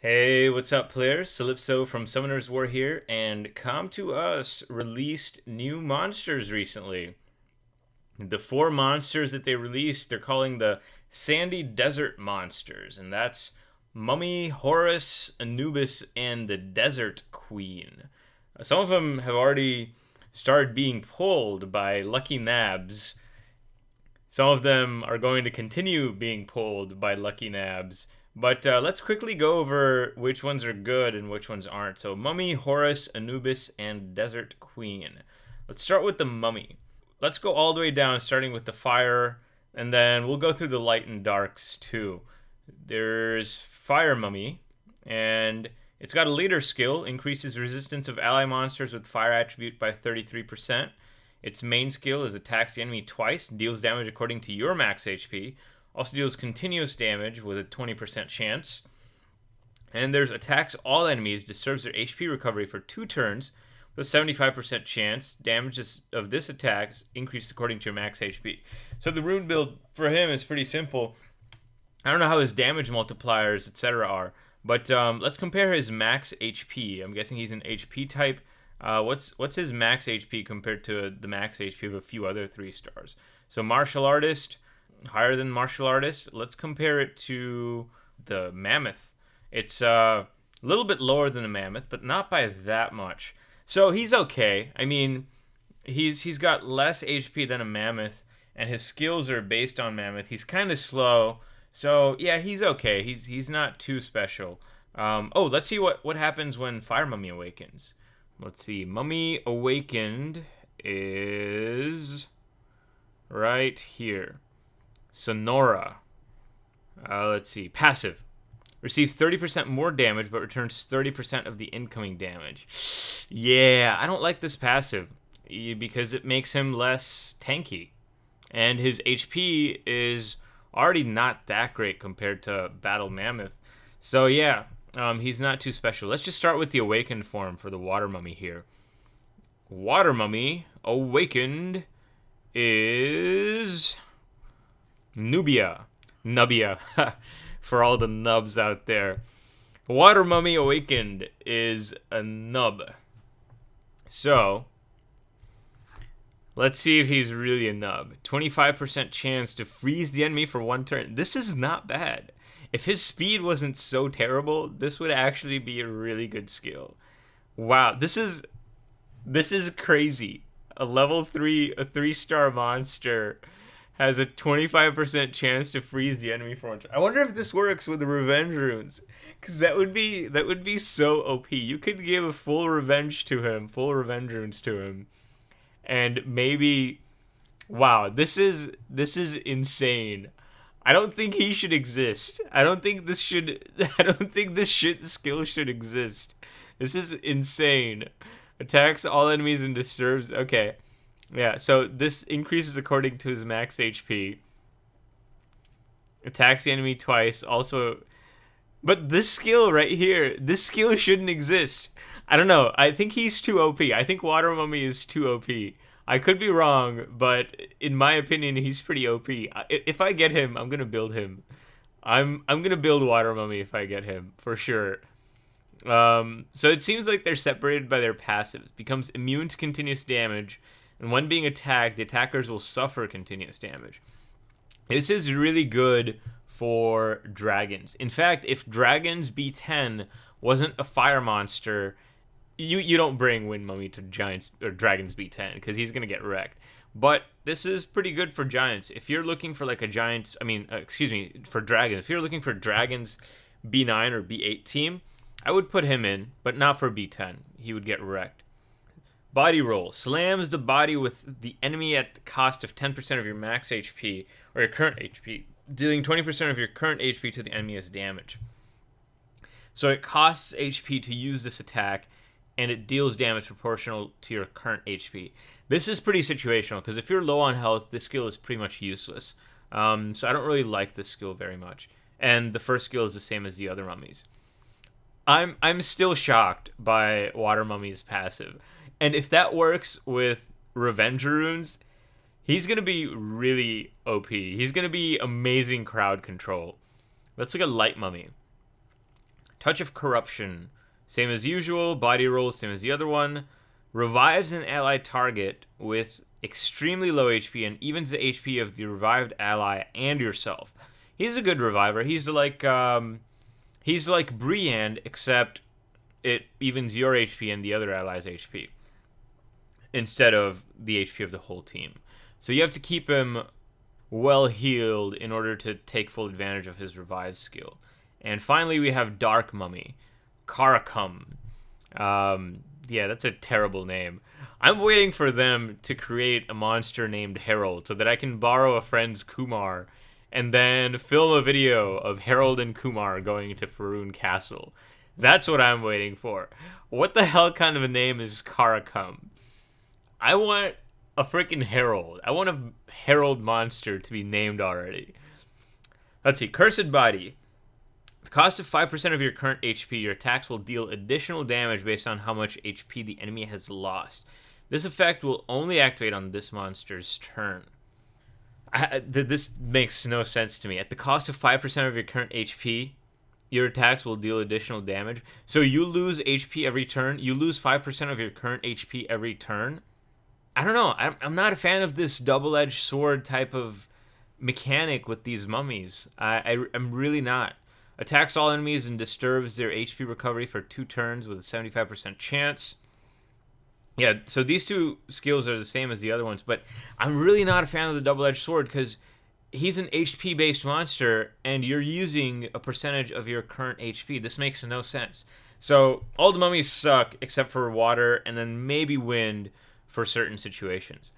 Hey, what's up, players? Calypso from Summoner's War here, and Come to Us released new monsters recently. The four monsters that they released, they're calling the Sandy Desert Monsters, and that's Mummy, Horus, Anubis, and the Desert Queen. Some of them have already started being pulled by Lucky Nabs. Some of them are going to continue being pulled by Lucky Nabs. But let's quickly go over which ones are good and which ones aren't. So, Mummy, Horus, Anubis, and Desert Queen. Let's start with the Mummy. Let's go all the way down, starting with the Fire, and then we'll go through the Light and Darks too. There's Fire Mummy, and it's got a leader skill, increases resistance of ally monsters with fire attribute by 33%. Its main skill is attacks the enemy twice, deals damage according to your max HP. Also deals continuous damage with a 20% chance. And there's attacks all enemies, disturbs their HP recovery for 2 turns with a 75% chance. Damages of this attack increased according to your max HP. So the rune build for him is pretty simple. I don't know how his damage multipliers, etc. are, but let's compare his max HP. I'm guessing he's an HP type. What's his max HP compared to the max HP of a few other 3 stars? So martial artist, higher than martial artist. Let's compare it to the mammoth. It's a little bit lower than the mammoth, but not by that much. So he's okay. I mean, he's got less HP than a mammoth, and his skills are based on mammoth. He's kind of slow, so yeah, he's okay. He's not too special. Let's see what happens when Fire Mummy awakens. Let's see. Mummy awakened is right here. Sonora. Let's see. Passive. Receives 30% more damage, but returns 30% of the incoming damage. Yeah, I don't like this passive because it makes him less tanky. And his HP is already not that great compared to Battle Mammoth. So yeah, he's not too special. Let's just start with the awakened form for the Water Mummy here. Water Mummy awakened is Nubia. Nubia. For all the nubs out there. Water Mummy awakened is a nub. So, let's see if he's really a nub. 25% chance to freeze the enemy for 1 turn. This is not bad. If his speed wasn't so terrible, this would actually be a really good skill. Wow, this is crazy. A level 3, a 3-star monster has a 25% chance to freeze the enemy for 1 turn. I wonder if this works with the revenge runes, because that would be so OP. You could give a full revenge runes to him, and maybe, wow, this is insane. I don't think he should exist. I don't think this skill should exist. This is insane. Attacks all enemies and disturbs. Okay. Yeah, so this increases according to his max HP. Attacks the enemy twice. Also, but this skill right here, this skill shouldn't exist. I don't know. I think he's too OP. I think Water Mummy is too OP. I could be wrong, but in my opinion, he's pretty OP. If I get him, I'm gonna build him. I'm gonna build Water Mummy if I get him for sure. So it seems like they're separated by their passives. Becomes immune to continuous damage, and when being attacked, the attackers will suffer continuous damage. This is really good for dragons. In fact, if Dragons B10 wasn't a fire monster, you don't bring Wind Mummy to Giants or Dragons B10 because he's gonna get wrecked. But this is pretty good for Giants. If you're looking for like a Giants, for Dragons. If you're looking for Dragons B9 or B8 team, I would put him in, but not for B10. He would get wrecked. Body roll. Slams the body with the enemy at the cost of 10% of your max HP or your current HP, dealing 20% of your current HP to the enemy as damage. So it costs HP to use this attack, and it deals damage proportional to your current HP. This is pretty situational, because if you're low on health, this skill is pretty much useless. So I don't really like this skill very much. And the first skill is the same as the other mummies. I'm still shocked by Water Mummy's passive. And if that works with Revenge Runes, he's going to be really OP. He's going to be amazing crowd control. Let's look at Light Mummy. Touch of Corruption. Same as usual. Body roll, same as the other one. Revives an allied target with extremely low HP and evens the HP of the revived ally and yourself. He's a good reviver. He's like Briand, except it evens your HP and the other ally's HP instead of the HP of the whole team. So you have to keep him well healed in order to take full advantage of his revive skill. And finally, we have Dark Mummy, Karakum. Yeah, that's a terrible name. I'm waiting for them to create a monster named Harold so that I can borrow a friend's Kumar and then film a video of Harold and Kumar going into Faroon Castle. That's what I'm waiting for. What the hell kind of a name is Karakum? I want a freaking Harold. I want a Harold monster to be named already. Let's see. Cursed Body. The cost of 5% of your current HP, your attacks will deal additional damage based on how much HP the enemy has lost. This effect will only activate on this monster's turn. This makes no sense to me. At the cost of 5% of your current HP, your attacks will deal additional damage. So you lose HP every turn. You lose 5% of your current HP every turn. I don't know. I'm not a fan of this double-edged sword type of mechanic with these mummies. I'm really not. Attacks all enemies and disturbs their HP recovery for 2 turns with a 75% chance. Yeah, so these two skills are the same as the other ones, but I'm really not a fan of the double-edged sword because he's an HP-based monster, and you're using a percentage of your current HP. This makes no sense. So all the mummies suck except for water and then maybe wind for certain situations.